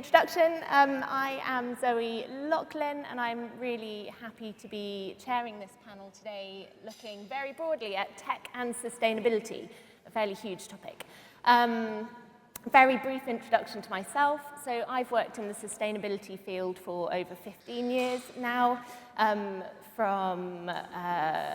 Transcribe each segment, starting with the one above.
introduction. I am Zoe Loughlin, and I'm really happy to be chairing this panel today, looking very broadly at tech and sustainability, a fairly huge topic. Very brief introduction to myself. So I've worked in the sustainability field for over 15 years now, from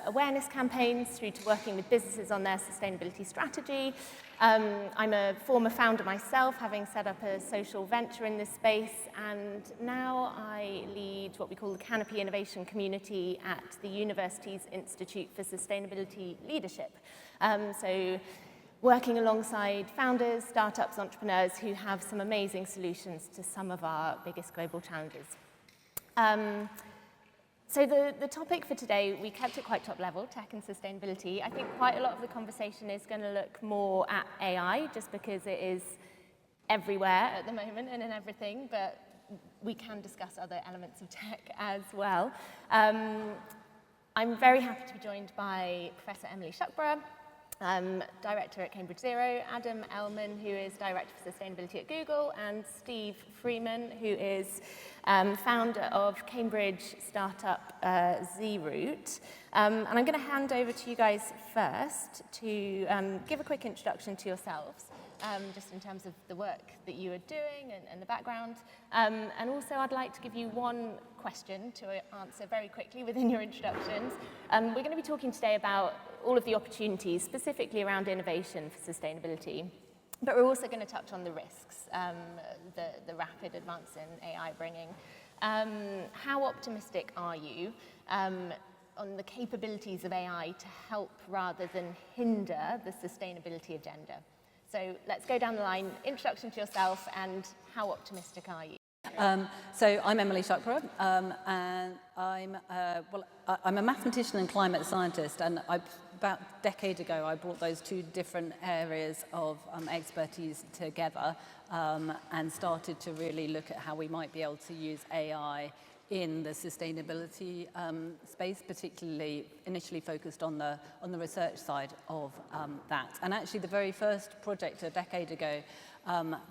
awareness campaigns through to working with businesses on their sustainability strategy. I'm a former founder myself, having set up a social venture in this space, and now I lead what we call the Canopy innovation community at the university's Institute for Sustainability Leadership. So working alongside founders, startups, entrepreneurs who have some amazing solutions to some of our biggest global challenges. So the topic for today, we kept it quite top level, tech and sustainability. I think quite a lot of the conversation is going to look more at AI, just because it is everywhere at the moment and in everything, but we can discuss other elements of tech as well. I'm very happy to be joined by Professor Emily Shuckburgh, Director at Cambridge Zero, Adam Elman, who is Director for Sustainability at Google, and Steve Freeman, who is founder of Cambridge startup ZRoot. And I'm going to hand over to you guys first to give a quick introduction to yourselves, just in terms of the work that you are doing and the background. And also I'd like to give you one question to answer very quickly within your introductions. We're going to be talking today about all of the opportunities, specifically around innovation for sustainability. But we're also going to touch on the risks, the rapid advance in AI bringing. How optimistic are you on the capabilities of AI to help rather than hinder the sustainability agenda? So let's go down the line. Introduction to yourself, and how optimistic are you? So I'm Emily Shuckburgh, and I'm a mathematician and climate scientist, and about a decade ago I brought those two different areas of expertise together and started to really look at how we might be able to use AI in the sustainability space, particularly initially focused on the research side of that. And actually the very first project a decade ago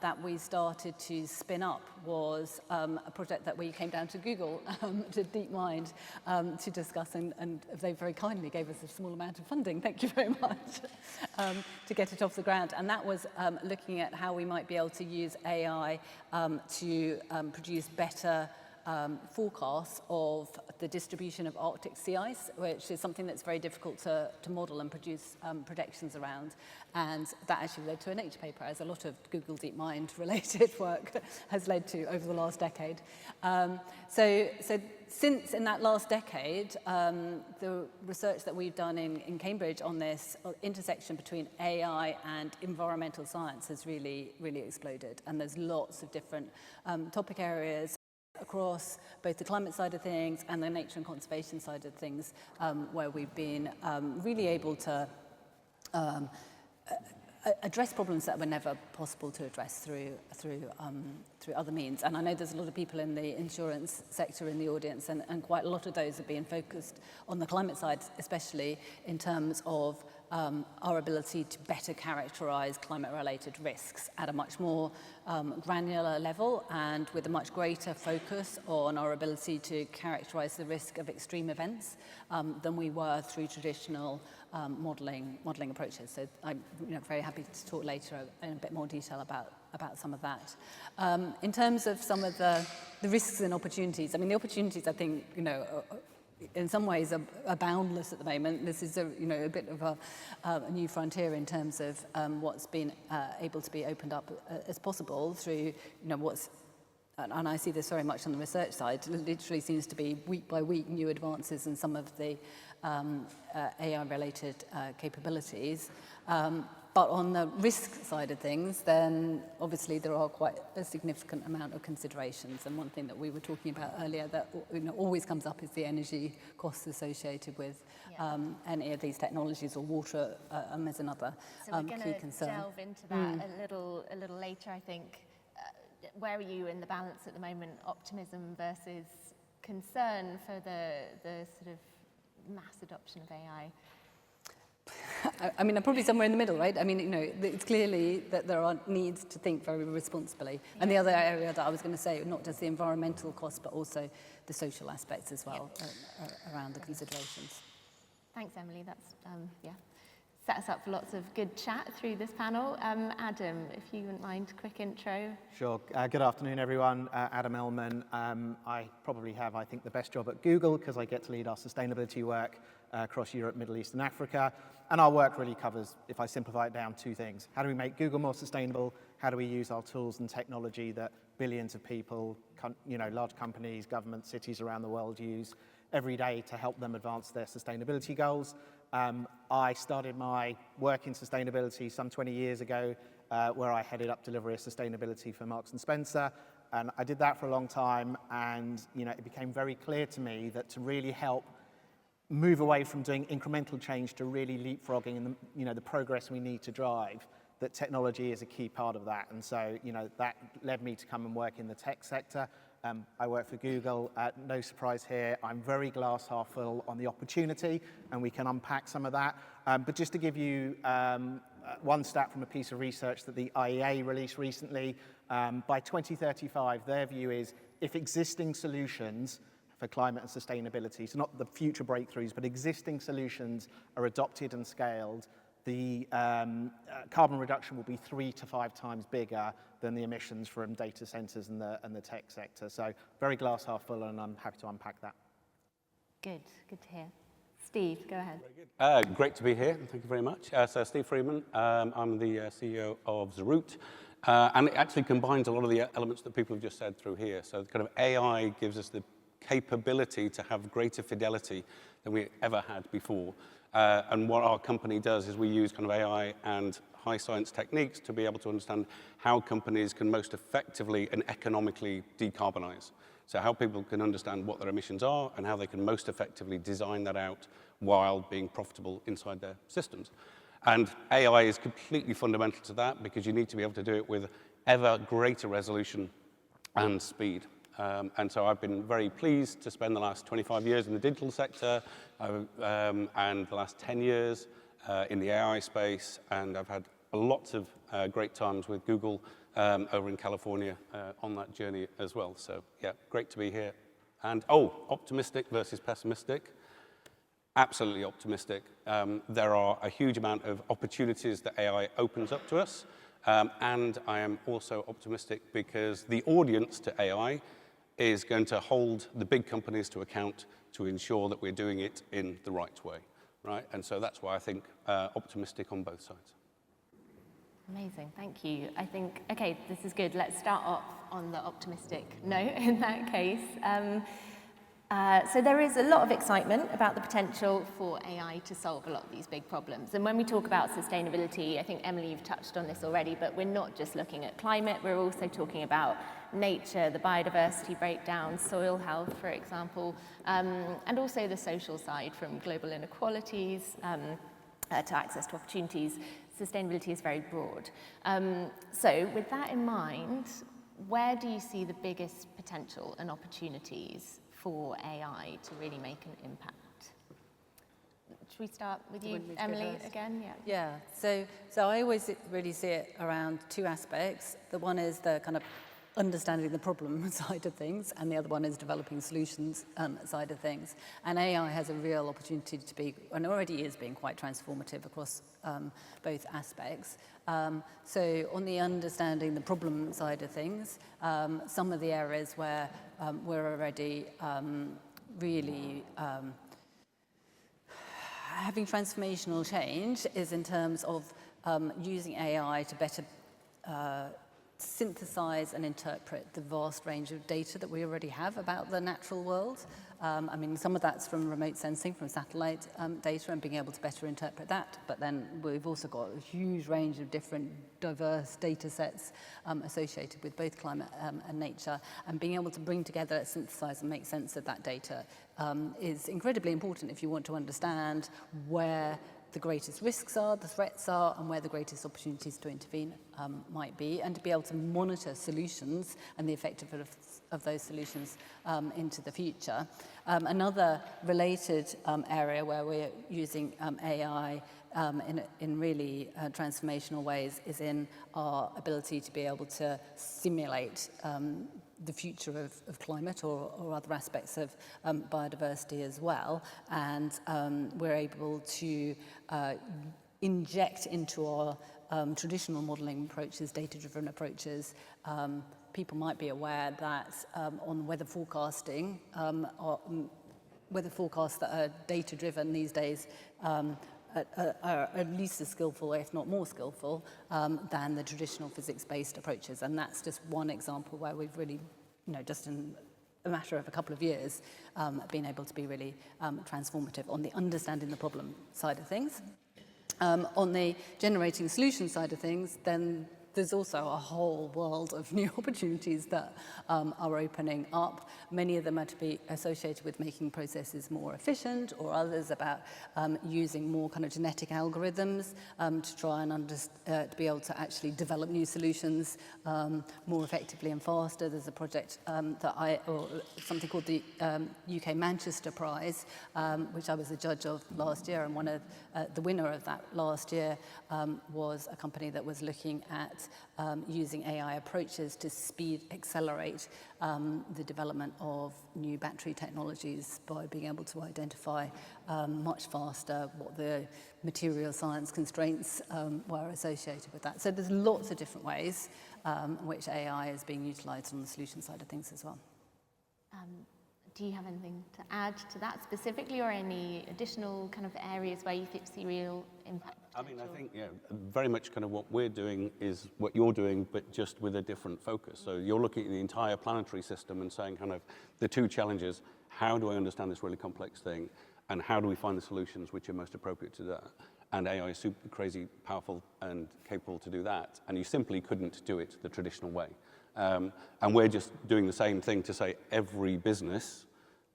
that we started to spin up was a project that we came down to Google to DeepMind to discuss, and they very kindly gave us a small amount of funding, thank you very much, to get it off the ground. And that was looking at how we might be able to use AI to produce better forecasts of the distribution of Arctic sea ice, which is something that's very difficult to model and produce predictions around. And that actually led to a Nature paper, as a lot of Google DeepMind related work has led to over the last decade. So since in that last decade, the research that we've done in Cambridge on this intersection between AI and environmental science has really, really exploded. And there's lots of different topic areas across both the climate side of things and the nature and conservation side of things, where we've been really able to address problems that were never possible to address through other means. And I know there's a lot of people in the insurance sector in the audience, and quite a lot of those have been focused on the climate side, especially in terms of our ability to better characterize climate-related risks at a much more granular level, and with a much greater focus on our ability to characterize the risk of extreme events than we were through traditional modeling approaches. So I'm very happy to talk later in a bit more detail about some of that. In terms of some of the risks and opportunities, I mean, the opportunities, I think, in some ways are boundless at the moment. This is a bit of a new frontier in terms of what's been able to be opened up as possible through what's, and I see this very much on the research side, it literally seems to be week by week new advances in some of the AI-related capabilities. But on the risk side of things, then obviously there are quite a significant amount of considerations. And one thing that we were talking about earlier that always comes up is the energy costs associated with any of these technologies, or water as another key concern. So we're going to delve into that a little later, I think. Where are you in the balance at the moment, optimism versus concern for the sort of mass adoption of AI? I mean, I'm probably somewhere in the middle, right? I mean, you know, it's clearly that there are needs to think very responsibly. And the other area that I was going to say, not just the environmental cost, but also the social aspects as well around the considerations. Thanks, Emily. That's, set us up for lots of good chat through this panel. Adam, if you wouldn't mind, quick intro. Sure. Good afternoon, everyone. Adam Elman. I probably have, I think, the best job at Google because I get to lead our sustainability work across Europe, Middle East, and Africa. And our work really covers, if I simplify it down, two things. How do we make Google more sustainable? How do we use our tools and technology that billions of people, large companies, governments, cities around the world use every day to help them advance their sustainability goals? I started my work in sustainability some 20 years ago, where I headed up delivery of sustainability for Marks & Spencer. And I did that for a long time, and it became very clear to me that to really help move away from doing incremental change to really leapfrogging and the progress we need to drive, that technology is a key part of that. And so, that led me to come and work in the tech sector. I work for Google. No surprise here. I'm very glass half full on the opportunity, and we can unpack some of that. But just to give you one stat from a piece of research that the IEA released recently, by 2035, their view is if existing solutions for climate and sustainability, so not the future breakthroughs, but existing solutions are adopted and scaled, the carbon reduction will be 3 to 5 times bigger than the emissions from data centers and the tech sector. So very glass half full, and I'm happy to unpack that. Good to hear. Steve, go ahead. Very good. Great to be here. Thank you very much. So Steve Freeman, I'm the CEO of Zeroot. And it actually combines a lot of the elements that people have just said through here. So kind of AI gives us the capability to have greater fidelity than we ever had before. And what our company does is we use kind of AI and high science techniques to be able to understand how companies can most effectively and economically decarbonize. So how people can understand what their emissions are and how they can most effectively design that out while being profitable inside their systems. And AI is completely fundamental to that because you need to be able to do it with ever greater resolution and speed. And so I've been very pleased to spend the last 25 years in the digital sector and the last 10 years in the AI space. And I've had lots of great times with Google over in California on that journey as well. So yeah, great to be here. And optimistic versus pessimistic. Absolutely optimistic. There are a huge amount of opportunities that AI opens up to us. And I am also optimistic because the audience to AI is going to hold the big companies to account to ensure that we're doing it in the right way, right? And so that's why I think optimistic on both sides. Amazing, thank you. I think, okay, this is good. Let's start off on the optimistic note in that case. So there is a lot of excitement about the potential for AI to solve a lot of these big problems. And when we talk about sustainability, I think, Emily, you've touched on this already, but we're not just looking at climate, we're also talking about nature, the biodiversity breakdown, soil health, for example, and also the social side from global inequalities to access to opportunities. Sustainability is very broad. So with that in mind, where do you see the biggest potential and opportunities for AI to really make an impact? Should we start with you, Emily, again? Yeah. So I always really see it around two aspects. The one is the kind of understanding the problem side of things, and the other one is developing solutions side of things. And AI has a real opportunity to be, and already is being quite transformative across both aspects. So on the understanding the problem side of things, some of the areas where we're already really having transformational change is in terms of using AI to better synthesize and interpret the vast range of data that we already have about the natural world. I mean, some of that's from remote sensing, from satellite data, and being able to better interpret that. But then we've also got a huge range of different diverse data sets associated with both climate and nature. And being able to bring together, synthesize, and make sense of that data is incredibly important if you want to understand where the greatest risks are, the threats are, and where the greatest opportunities to intervene might be, and to be able to monitor solutions and the effectiveness of those solutions into the future. Another related area where we're using AI in really transformational ways is in our ability to be able to simulate the future of climate or other aspects of biodiversity as well. And we're able to inject into our traditional modelling approaches, data-driven approaches. People might be aware that on weather forecasting, weather forecasts that are data-driven these days are at least as skillful, if not more skillful, than the traditional physics-based approaches. And that's just one example where we've really, just in a matter of a couple of years, been able to be really transformative on the understanding the problem side of things. On the generating solution side of things, then there's also a whole world of new opportunities that are opening up. Many of them are to be associated with making processes more efficient, or others about using more kind of genetic algorithms to try and to be able to actually develop new solutions more effectively and faster. There's a project or something called the UK Manchester Prize, which I was a judge of last year, and one of the winner of that last year was a company that was looking at using AI approaches to accelerate the development of new battery technologies by being able to identify much faster what the material science constraints were associated with that. So there's lots of different ways in which AI is being utilised on the solution side of things as well. Do you have anything to add to that specifically, or any additional kind of areas where you see real impact potential? I think, very much kind of what we're doing is what you're doing, but just with a different focus. So you're looking at the entire planetary system and saying kind of the two challenges: how do I understand this really complex thing, and how do we find the solutions which are most appropriate to that? And AI is super crazy powerful and capable to do that, and you simply couldn't do it the traditional way. And we're just doing the same thing to say every business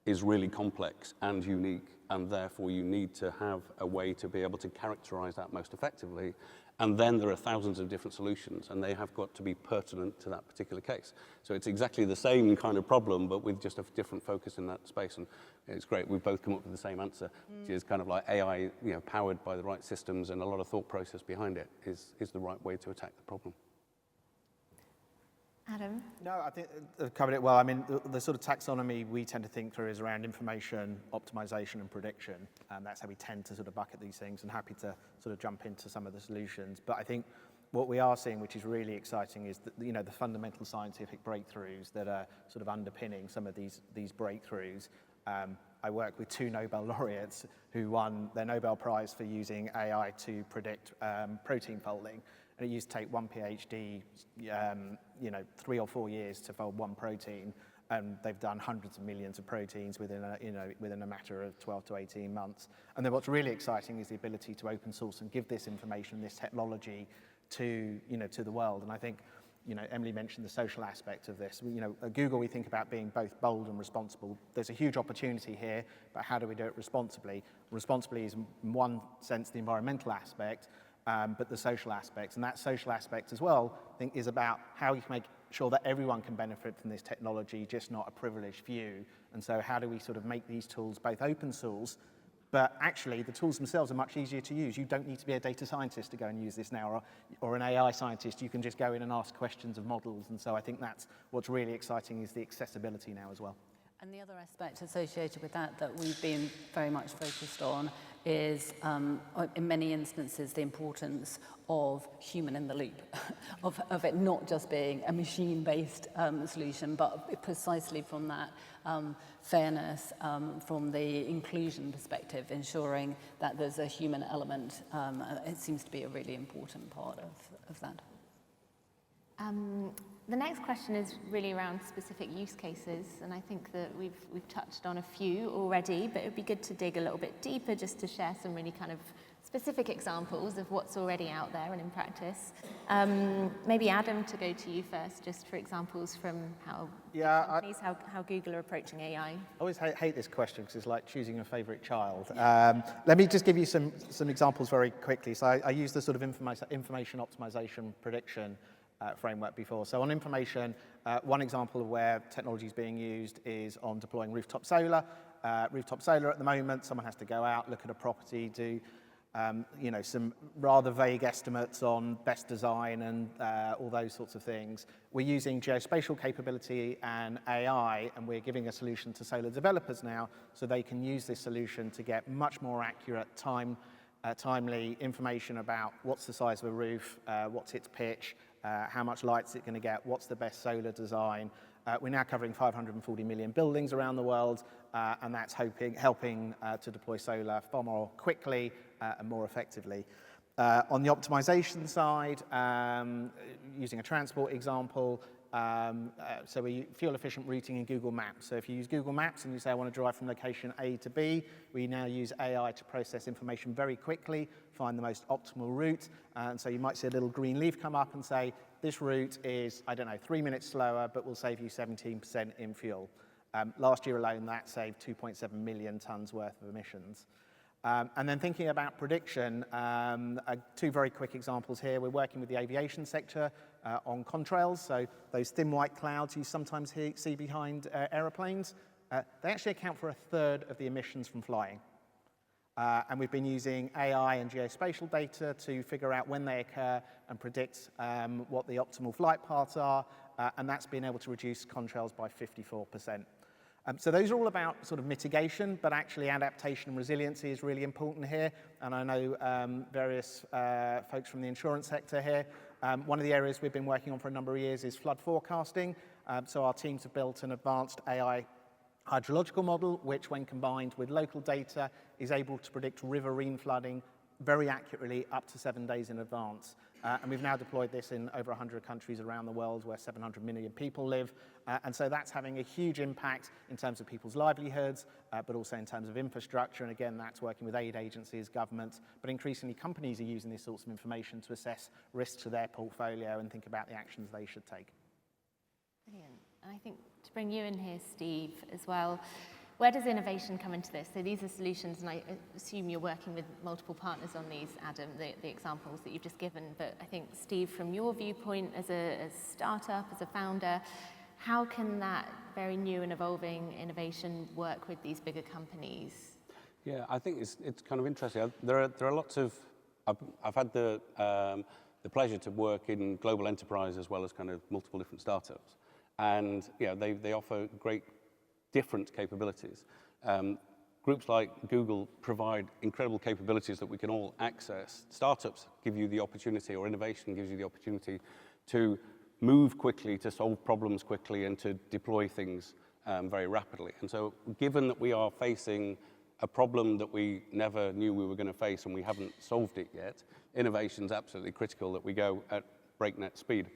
is really complex and unique, and therefore you need to have a way to be able to characterize that most effectively. And then there are thousands of different solutions, and they have got to be pertinent to that particular case. So it's exactly the same kind of problem, but with just a different focus in that space. And it's great, we've both come up with the same answer, which is kind of like AI, powered by the right systems and a lot of thought process behind it is the right way to attack the problem. Adam? No, I think I've covered it well. I mean, the sort of taxonomy we tend to think through is around information, optimization, and prediction. And that's how we tend to sort of bucket these things, and happy to sort of jump into some of the solutions. But I think what we are seeing, which is really exciting, is that, the fundamental scientific breakthroughs that are sort of underpinning some of these breakthroughs. I work with 2 Nobel laureates who won their Nobel Prize for using AI to predict protein folding. And it used to take one PhD, 3 or 4 years to fold one protein, and they've done hundreds of millions of proteins within a matter of 12 to 18 months. And then what's really exciting is the ability to open source and give this information, this technology, to the world. And I think, Emily mentioned the social aspect of this. At Google, we think about being both bold and responsible. There's a huge opportunity here, but how do we do it responsibly? Responsibly is, in one sense, the environmental aspect, but the social aspects. And that social aspect as well, I think, is about how you can make sure that everyone can benefit from this technology, just not a privileged few. And so how do we sort of make these tools both open source, but actually the tools themselves are much easier to use. You don't need to be a data scientist to go and use this now, or an AI scientist. You can just go in and ask questions of models. And so I think that's what's really exciting, is the accessibility now as well. And the other aspect associated with that we've been very much focused on is, in many instances, the importance of human in the loop, of it not just being a machine-based solution, but precisely from that fairness, from the inclusion perspective, ensuring that there's a human element. It seems to be a really important part of that. The next question is really around specific use cases, and I think that we've touched on a few already, but it would be good to dig a little bit deeper just to share some really kind of specific examples of what's already out there and in practice. Maybe Adam, to go to you first, just for examples from how companies, how Google are approaching AI. I always hate this question because it's like choosing a favorite child. Let me just give you some examples very quickly. So I use the sort of information optimization prediction framework before. So on information, one example of where technology is being used is on deploying rooftop solar. Rooftop solar at the moment, someone has to go out, look at a property, do You know, some rather vague estimates on best design and all those sorts of things. We're using geospatial capability and AI, and we're giving a solution to solar developers now so they can use this solution to get much more accurate timely information about what's the size of a roof, what's its pitch, how much light's it going to get, what's the best solar design. We're now covering 540 million buildings around the world, and that's helping to deploy solar far more quickly and more effectively. On the optimization side, using a transport example, so we fuel efficient routing in Google Maps. So if you use Google Maps and you say, I want to drive from location A to B, we now use AI to process information very quickly, find the most optimal route. And so you might see a little green leaf come up and say, this route is, I don't know, 3 minutes slower, but will save you 17% in fuel. Last year alone, that saved 2.7 million tons worth of emissions. And then thinking about prediction, two very quick examples here. We're working with the aviation sector on contrails, so those thin white clouds you sometimes see behind aeroplanes. They actually account for 1/3 of the emissions from flying. And we've been using AI and geospatial data to figure out when they occur and predict what the optimal flight paths are, and that's been able to reduce contrails by 54%. So those are all about sort of mitigation, but actually adaptation and resiliency is really important here. And I know various folks from the insurance sector here. One of the areas we've been working on for a number of years is flood forecasting. So our teams have built an advanced AI hydrological model, which when combined with local data is able to predict riverine flooding very accurately up to 7 days in advance. And we've now deployed this in over 100 countries around the world where 700 million people live. And so that's having a huge impact in terms of people's livelihoods, but also in terms of infrastructure. And again, that's working with aid agencies, governments, but increasingly companies are using these sorts of information to assess risks to their portfolio and think about the actions they should take. Brilliant. And I think to bring you in here, Steve, as well, where does innovation come into this? So these are solutions, and I assume you're working with multiple partners on these, Adam, the examples that you've just given. But I think, Steve, from your viewpoint as a startup, as a founder, how can that very new and evolving innovation work with these bigger companies? Yeah, I think it's kind of interesting. There are lots of, I've had the pleasure to work in global enterprise as well as kind of multiple different startups. And yeah, they offer great different capabilities. Groups like Google provide incredible capabilities that we can all access. Startups give you the opportunity, or innovation gives you the opportunity to move quickly, to solve problems quickly, and to deploy things very rapidly. And so given that we are facing a problem that we never knew we were going to face and we haven't solved it yet, innovation is absolutely critical that we go at breakneck speed.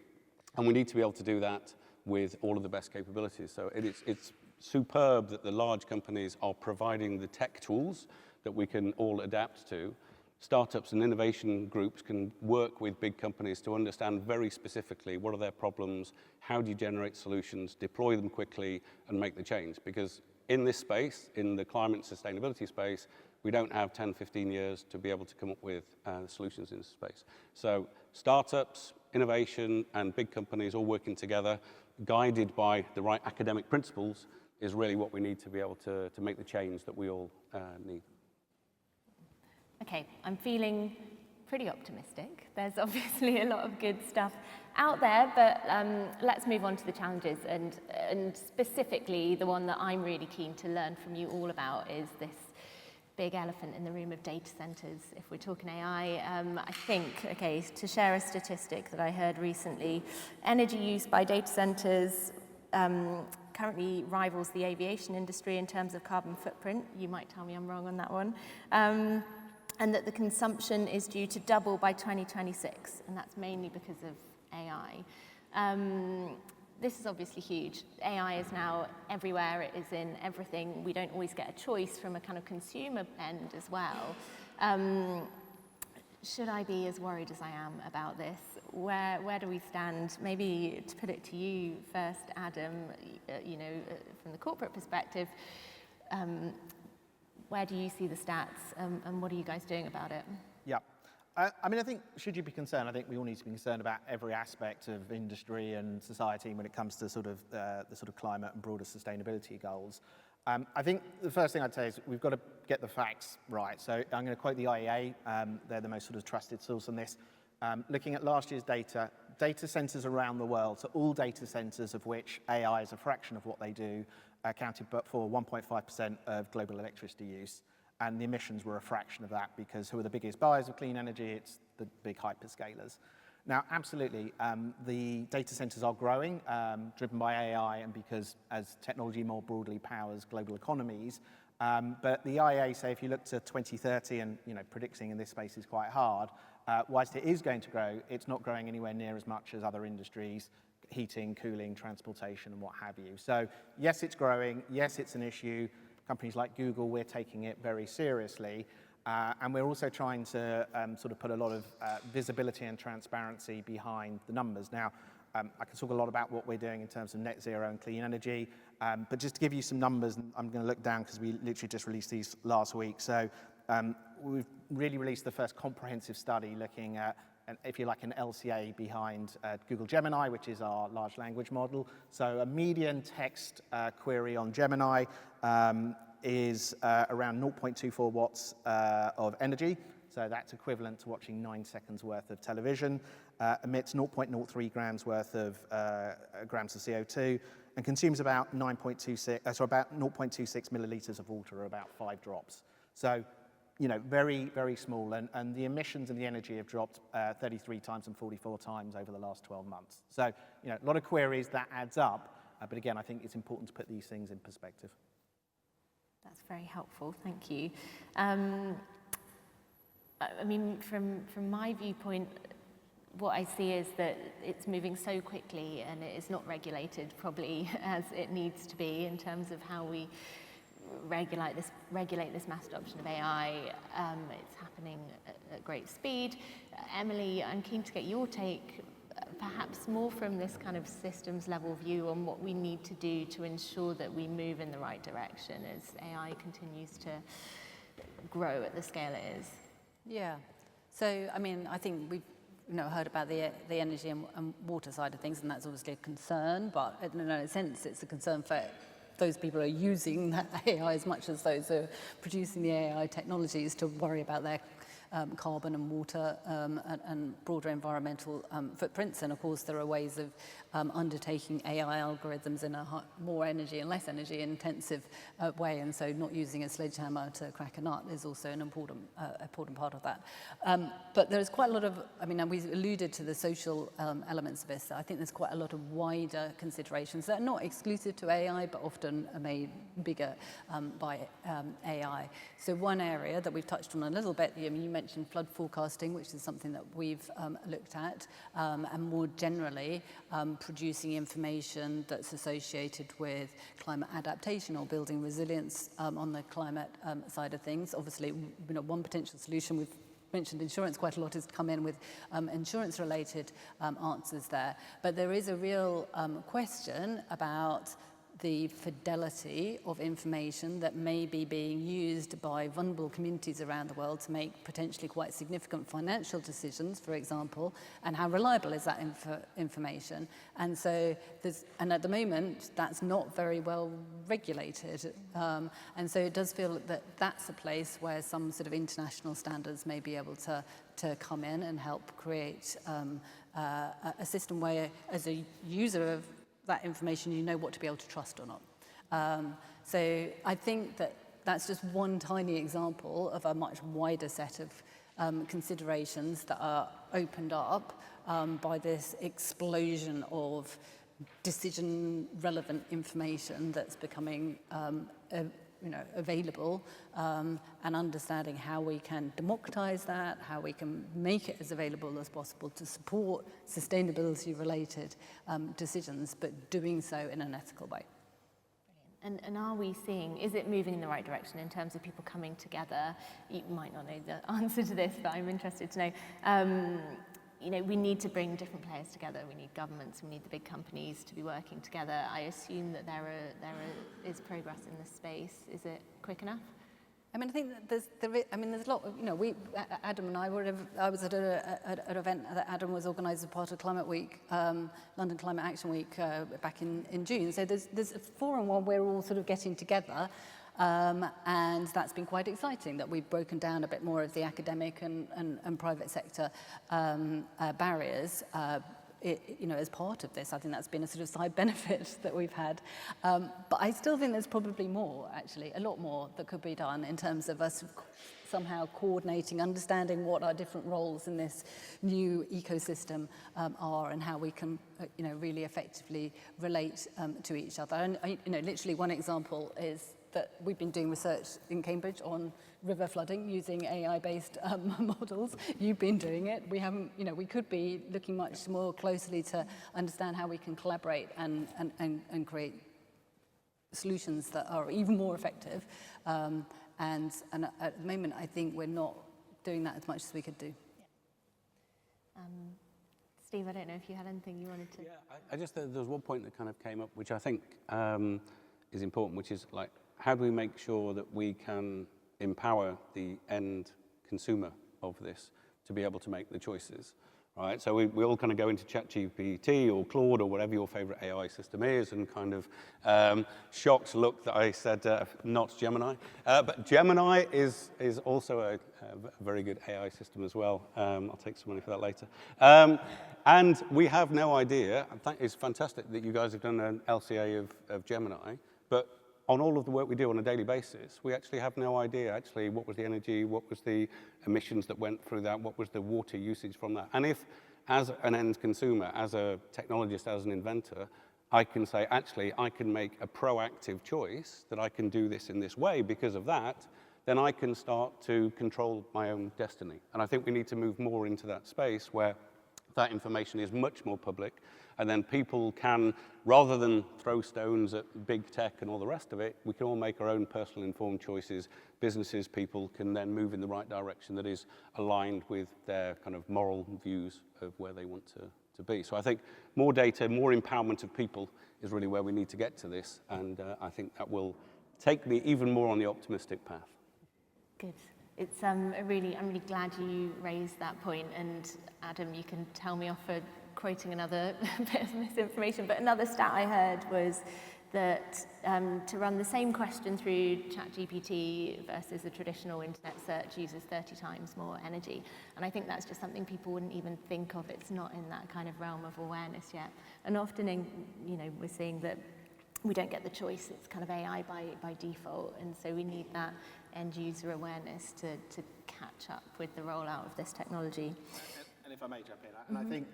And we need to be able to do that with all of the best capabilities. So it's superb that the large companies are providing the tech tools that we can all adapt to. Startups and innovation groups can work with big companies to understand very specifically what are their problems, how do you generate solutions, deploy them quickly, and make the change. Because in this space, in the climate and sustainability space, we don't have 10, 15 years to be able to come up with solutions in this space. So startups, innovation, and big companies all working together, guided by the right academic principles, is really what we need to be able to make the change that we all need. Okay, I'm feeling pretty optimistic. There's obviously a lot of good stuff out there, but let's move on to the challenges, and specifically the one that I'm really keen to learn from you all about is this big elephant in the room of data centers. If we're talking AI, I think, okay, to share a statistic that I heard recently, energy use by data centers currently rivals the aviation industry in terms of carbon footprint. You might tell me I'm wrong on that one. And that the consumption is due to double by 2026, and that's mainly because of AI. This is obviously huge. AI is now everywhere, it is in everything. We don't always get a choice from a kind of consumer end as well. Should I be as worried as I am about this? Where do we stand? Maybe to put it to you first, Adam, you know, from the corporate perspective, where do you see the stats, and what are you guys doing about it? Yeah. I mean, I think, should you be concerned, I think we all need to be concerned about every aspect of industry and society when it comes to sort of the sort of climate and broader sustainability goals. I think the first thing I'd say is we've got to get the facts right. So I'm going to quote the IEA. They're the most sort of trusted source on this. Looking at last year's data centers around the world, so all data centers of which AI is a fraction of what they do, accounted but for 1.5% of global electricity use. And the emissions were a fraction of that because who are the biggest buyers of clean energy? It's the big hyperscalers. Now, absolutely, the data centers are growing, driven by AI and because as technology more broadly powers global economies. But the IEA say if you look to 2030, and predicting in this space is quite hard, whilst it is going to grow, it's not growing anywhere near as much as other industries, heating, cooling, transportation, and what have you. So yes, it's growing. Yes, it's an issue. Companies like Google, we're taking it very seriously. And we're also trying to sort of put a lot of visibility and transparency behind the numbers. Now, I can talk a lot about what we're doing in terms of net zero and clean energy, but just to give you some numbers, and I'm going to look down because we literally just released these last week. So we've really released the first comprehensive study looking at, if you like, an LCA behind Google Gemini, which is our large language model. So a median text query on Gemini is around 0.24 watts of energy. So that's equivalent to watching 9 seconds worth of television, emits 0.03 grams worth of grams of CO2, and consumes about 0.26 milliliters of water, or about 5 drops. So, very, very small. And the emissions and the energy have dropped 33 times and 44 times over the last 12 months. So, a lot of queries, that adds up. But again, I think it's important to put these things in perspective. That's very helpful, thank you. I mean, from my viewpoint, what I see is that it's moving so quickly and it is not regulated probably as it needs to be in terms of how we regulate this mass adoption of AI. It's happening at great speed. Emily, I'm keen to get your take, perhaps more from this kind of systems level view on what we need to do to ensure that we move in the right direction as AI continues to grow at the scale it is. Yeah. So, I mean, I think we've heard about the energy and water side of things, and that's obviously a concern, but in a sense, it's a concern for those people who are using that AI as much as those who are producing the AI technologies to worry about their carbon and water and broader environmental footprints. And of course, there are ways of undertaking AI algorithms in a more energy and less energy intensive way. And so not using a sledgehammer to crack a nut is also an important part of that. But there's quite a lot of, I mean, and we alluded to the social elements of this. I think there's quite a lot of wider considerations that are not exclusive to AI, but often are made bigger by AI. So one area that we've touched on a little bit, you mentioned flood forecasting, which is something that we've looked at, and more generally producing information that's associated with climate adaptation or building resilience on the climate side of things. Obviously, one potential solution, we've mentioned insurance quite a lot, is to come in with insurance-related answers there. But there is a real question about the fidelity of information that may be being used by vulnerable communities around the world to make potentially quite significant financial decisions, for example, and how reliable is that information. And so and at the moment, that's not very well regulated. And so it does feel that that's a place where some sort of international standards may be able to come in and help create a system where, as a user of that information, you know what to be able to trust or not. So I think that that's just one tiny example of a much wider set of considerations that are opened up by this explosion of decision-relevant information that's becoming available, and understanding how we can democratize that, how we can make it as available as possible to support sustainability-related decisions, but doing so in an ethical way. Brilliant. And are we seeing, is it moving in the right direction in terms of people coming together? You might not know the answer to this, but I'm interested to know. We need to bring different players together. We need governments, we need the big companies to be working together. I assume that there is progress in this space. Is it quick enough? I mean, I think that there's a lot of, Adam and I I was at an event that Adam was organised as part of Climate Week, London Climate Action Week back in June. So there's a forum where we're all sort of getting together, and that's been quite exciting, that we've broken down a bit more of the academic and private sector barriers. As part of this, I think that's been a sort of side benefit that we've had. But I still think there's probably more, actually, a lot more that could be done in terms of us somehow coordinating, understanding what our different roles in this new ecosystem are, and how we can, really effectively relate to each other. And, literally one example is that we've been doing research in Cambridge on river flooding using AI-based models. You've been doing it. We haven't, we could be looking much more closely to understand how we can collaborate and create solutions that are even more effective. And at the moment, I think we're not doing that as much as we could do. Yeah. Steve, I don't know if you had anything you wanted to... Yeah, I just, there was one point that kind of came up, which I think is important, which is like, how do we make sure that we can empower the end consumer of this to be able to make the choices, right? So we all kind of go into ChatGPT or Claude or whatever your favorite AI system is, and kind of shocked look that I said not Gemini. But Gemini is also a very good AI system as well. I'll take some money for that later. And we have no idea. It's fantastic that you guys have done an LCA of Gemini, but on all of the work we do on a daily basis, we actually have no idea actually what was the energy, what was the emissions that went through that, what was the water usage from that. And if, as an end consumer, as a technologist, as an inventor, I can say, actually, I can make a proactive choice that I can do this in this way because of that, then I can start to control my own destiny. And I think we need to move more into that space where that information is much more public, and then people can, rather than throw stones at big tech and all the rest of it, we can all make our own personal informed choices. Businesses, people can then move in the right direction that is aligned with their kind of moral views of where they want to be. So I think more data, more empowerment of people is really where we need to get to this, and I think that will take me even more on the optimistic path. Good. It's I'm really glad you raised that point, and Adam, you can tell me off for quoting another bit of misinformation, but another stat I heard was that to run the same question through ChatGPT versus a traditional internet search uses 30 times more energy. And I think that's just something people wouldn't even think of. It's not in that kind of realm of awareness yet. And often, we're seeing that we don't get the choice. It's kind of AI by default. And so we need that end user awareness to catch up with the rollout of this technology. And if I may jump in, and I think,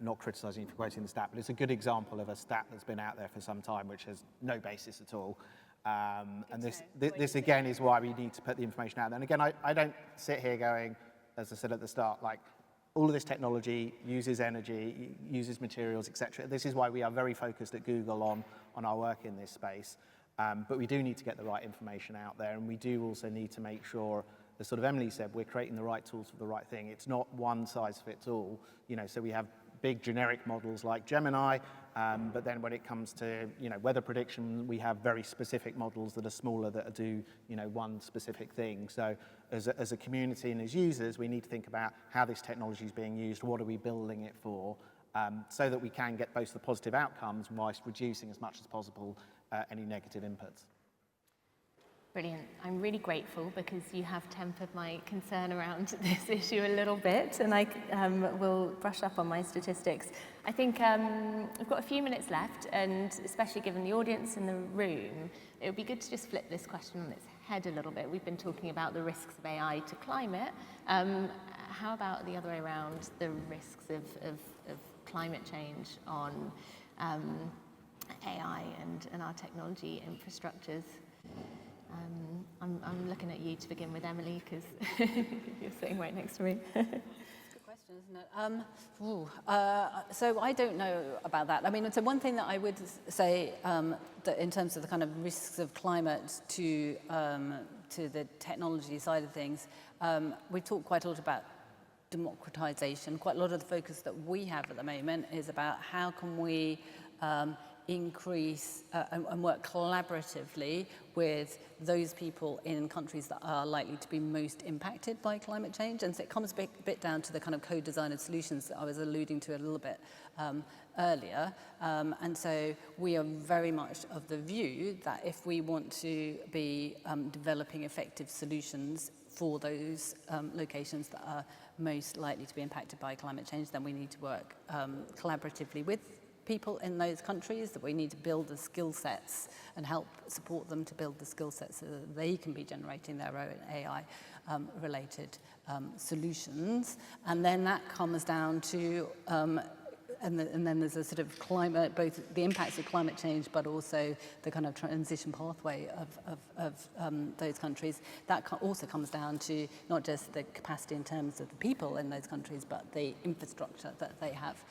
not criticising you for quoting the stat, but it's a good example of a stat that's been out there for some time, which has no basis at all. And this again is why we need to put the information out there. And again, I don't sit here going, as I said at the start, like, all of this technology uses energy, uses materials, etc. This is why we are very focused at Google on our work in this space. But we do need to get the right information out there, and we do also need to make sure, as sort of Emily said, we're creating the right tools for the right thing. It's not one size fits all, so we have big generic models like Gemini, but then when it comes to weather prediction, we have very specific models that are smaller that do one specific thing. So as a community and as users, we need to think about how this technology is being used, what are we building it for, so that we can get both the positive outcomes whilst reducing as much as possible any negative inputs. Brilliant. I'm really grateful because you have tempered my concern around this issue a little bit, and I will brush up on my statistics. I think we've got a few minutes left, and especially given the audience in the room, it would be good to just flip this question on its head a little bit. We've been talking about the risks of AI to climate. How about the other way around, the risks of climate change on AI and our technology infrastructures? I'm looking at you to begin with, Emily, because you're sitting right next to me. Good question, isn't it? So I don't know about that. I mean, so one thing that I would say that in terms of the kind of risks of climate to the technology side of things, we talk quite a lot about democratization. Quite a lot of the focus that we have at the moment is about how can we increase and work collaboratively with those people in countries that are likely to be most impacted by climate change. And so it comes a bit down to the kind of co-designed solutions that I was alluding to a little bit earlier. And so we are very much of the view that if we want to be developing effective solutions for those locations that are most likely to be impacted by climate change, then we need to work collaboratively with people in those countries, that we need to build the skill sets and help support them to build the skill sets so that they can be generating their own AI related solutions. And then that comes down to and then there's a sort of climate, both the impacts of climate change, but also the kind of transition pathway of those countries. That also comes down to not just the capacity in terms of the people in those countries, but the infrastructure that they have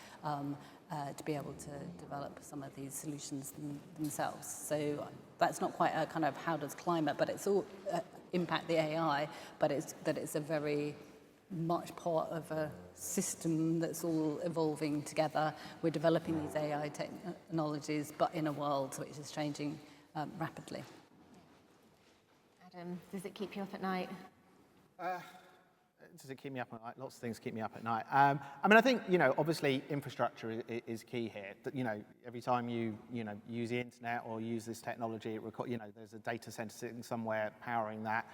to be able to develop some of these solutions themselves. So that's not quite a kind of how does climate, but it's all impact the AI, but it's a very much part of a system that's all evolving together. We're developing these AI technologies, but in a world which is changing rapidly. Adam, does it keep you up at night? Does it keep me up at night? Lots of things keep me up at night. I mean, I think, obviously infrastructure is key here. That, every time you, use the internet or use this technology, there's a data center sitting somewhere powering that.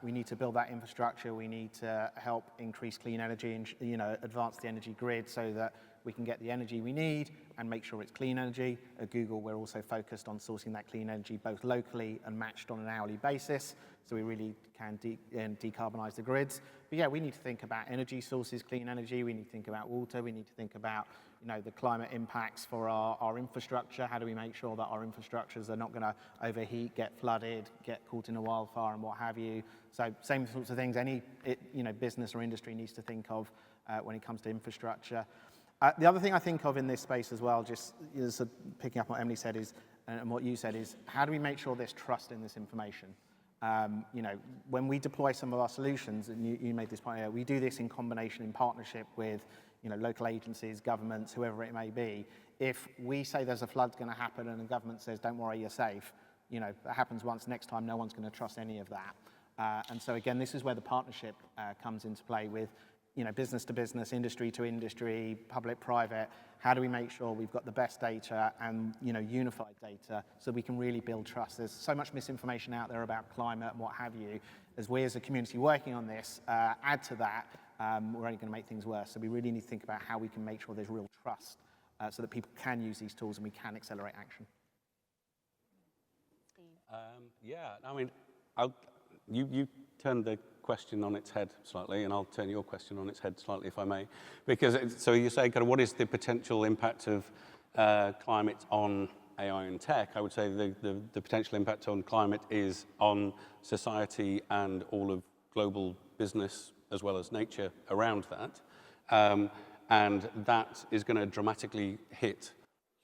We need to build that infrastructure. We need to help increase clean energy and, advance the energy grid so that we can get the energy we need and make sure it's clean energy. At Google, we're also focused on sourcing that clean energy both locally and matched on an hourly basis, so we really can decarbonize the grids. But yeah, we need to think about energy sources, clean energy. We need to think about water. We need to think about, the climate impacts for our infrastructure. How do we make sure that our infrastructures are not going to overheat, get flooded, get caught in a wildfire, and what have you? So same sorts of things any business or industry needs to think of when it comes to infrastructure. The other thing I think of in this space as well, just picking up on what Emily said and what you said, is how do we make sure there's trust in this information? When we deploy some of our solutions, and you made this point here, we do this in combination, in partnership with local agencies, governments, whoever it may be. If we say there's a flood going to happen and the government says, don't worry, you're safe, that happens once, next time no one's going to trust any of that. And so again, this is where the partnership comes into play with business to business, industry to industry, public, private. How do we make sure we've got the best data and unified data so we can really build trust? There's so much misinformation out there about climate and what have you. As we as a community working on this add to that, we're only going to make things worse. So we really need to think about how we can make sure there's real trust so that people can use these tools and we can accelerate action. Yeah, I mean, you turned the question on its head slightly, and I'll turn your question on its head slightly, if I may. Because so you say, kind of, what is the potential impact of climate on AI and tech? I would say the potential impact on climate is on society and all of global business as well as nature around that. And that is going to dramatically hit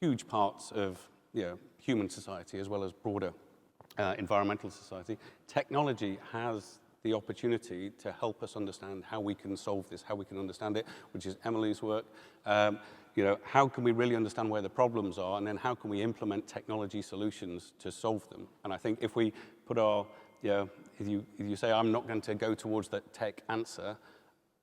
huge parts of human society as well as broader environmental society. Technology has the opportunity to help us understand how we can solve this, how we can understand it, which is Emily's work. How can we really understand where the problems are, and then how can we implement technology solutions to solve them? And I think if we put our, if you say, I'm not going to go towards that tech answer,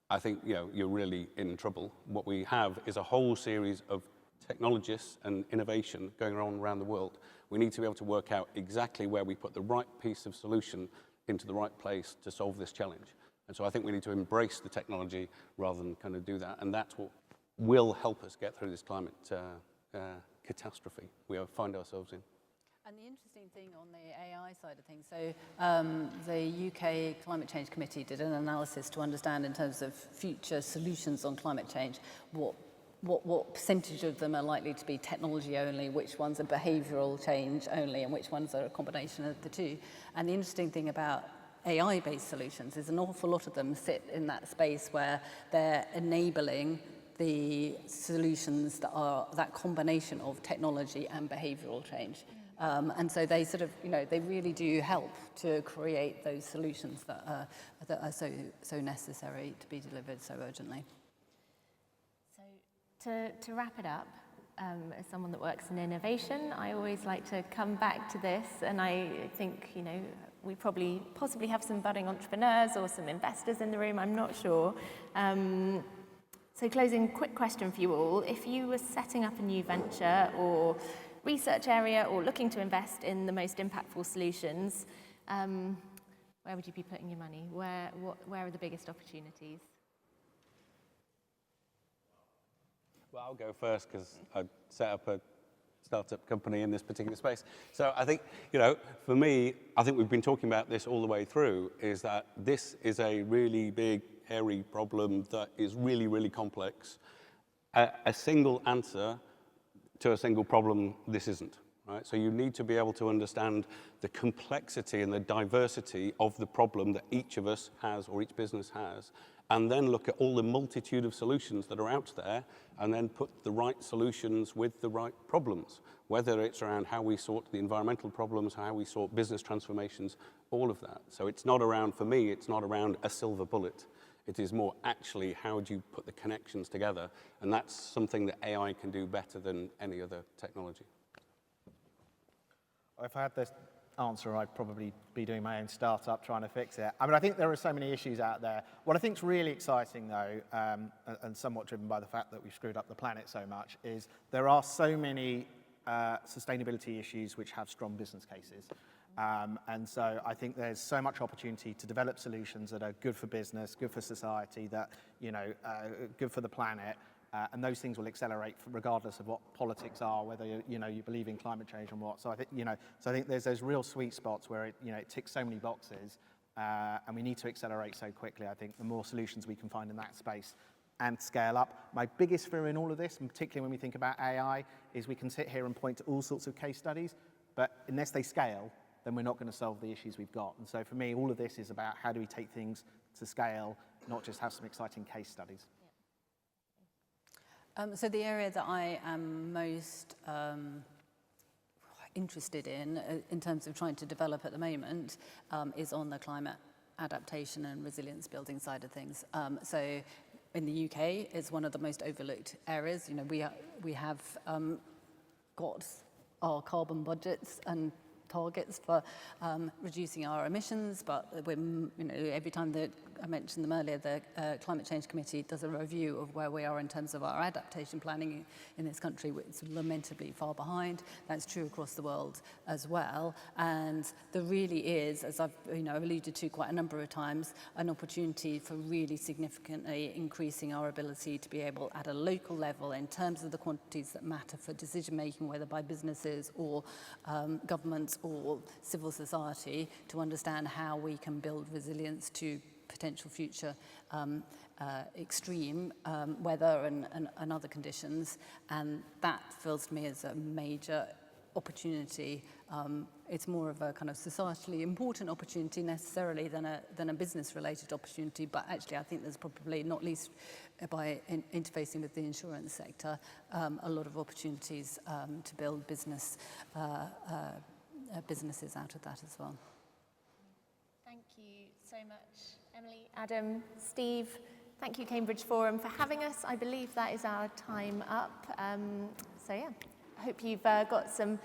I think, you're really in trouble. What we have is a whole series of technologists and innovation going on around the world. We need to be able to work out exactly where we put the right piece of solution into the right place to solve this challenge. And so I think we need to embrace the technology rather than kind of do that. And that's what will help us get through this climate catastrophe we find ourselves in. And the interesting thing on the AI side of things, so the UK Climate Change Committee did an analysis to understand in terms of future solutions on climate change, what percentage of them are likely to be technology only, which ones are behavioural change only, and which ones are a combination of the two. And the interesting thing about AI-based solutions is an awful lot of them sit in that space where they're enabling the solutions that are that combination of technology and behavioural change. And so they sort of, they really do help to create those solutions that are so necessary to be delivered so urgently. To wrap it up, as someone that works in innovation, I always like to come back to this, and I think, you know, we possibly have some budding entrepreneurs or some investors in the room, I'm not sure. So closing, quick question for you all. If you were setting up a new venture or research area or looking to invest in the most impactful solutions, where would you be putting your money? Where are the biggest opportunities? Well, I'll go first because I set up a startup company in this particular space. So I think, you know, for me, I think we've been talking about this all the way through, is that this is a really big, hairy problem that is really, really complex. A single answer to a single problem, this isn't, right? So you need to be able to understand the complexity and the diversity of the problem that each of us has or each business has, and then look at all the multitude of solutions that are out there, and then put the right solutions with the right problems, whether it's around how we sort the environmental problems, how we sort business transformations, all of that. So it's not around, for me, it's not around a silver bullet. It is more actually how do you put the connections together, and that's something that AI can do better than any other technology. If I had this answer, I'd probably be doing my own startup trying to fix it. I mean, I think there are so many issues out there. What I think is really exciting, though, and somewhat driven by the fact that we've screwed up the planet so much, is there are so many sustainability issues which have strong business cases. And so I think there's so much opportunity to develop solutions that are good for business, good for society, that, you know, good for the planet. And those things will accelerate regardless of what politics are, whether you believe in climate change or what. So I think there's those real sweet spots where it ticks so many boxes, and we need to accelerate so quickly. I think the more solutions we can find in that space and scale up. My biggest fear in all of this, and particularly when we think about AI, is we can sit here and point to all sorts of case studies, but unless they scale, then we're not going to solve the issues we've got. And so for me, all of this is about how do we take things to scale, not just have some exciting case studies. So the area that I am most interested in terms of trying to develop at the moment, is on the climate adaptation and resilience building side of things. So in the UK, it's one of the most overlooked areas. You know, we have got our carbon budgets and targets for reducing our emissions, but every time that I mentioned them earlier, the Climate Change Committee does a review of where we are in terms of our adaptation planning in this country. It's lamentably far behind. That's true across the world as well. And there really is, as I've alluded to quite a number of times, an opportunity for really significantly increasing our ability to be able, at a local level, in terms of the quantities that matter for decision making, whether by businesses or governments or civil society, to understand how we can build resilience to potential future extreme weather and other conditions. And that feels to me as a major opportunity. It's more of a kind of societally important opportunity necessarily than a business-related opportunity, but actually I think there's probably, not least by interfacing with the insurance sector, a lot of opportunities to build businesses out of that as well. Thank you so much, Emily, Adam, Steve. Thank you, Cambridge Forum, for having us. I believe that is our time up. So yeah, I hope you've got some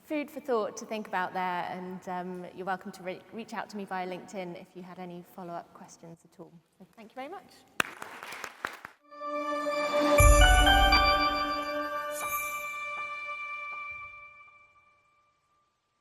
food for thought to think about there, and you're welcome to reach out to me via LinkedIn if you had any follow-up questions at all. So thank you very much.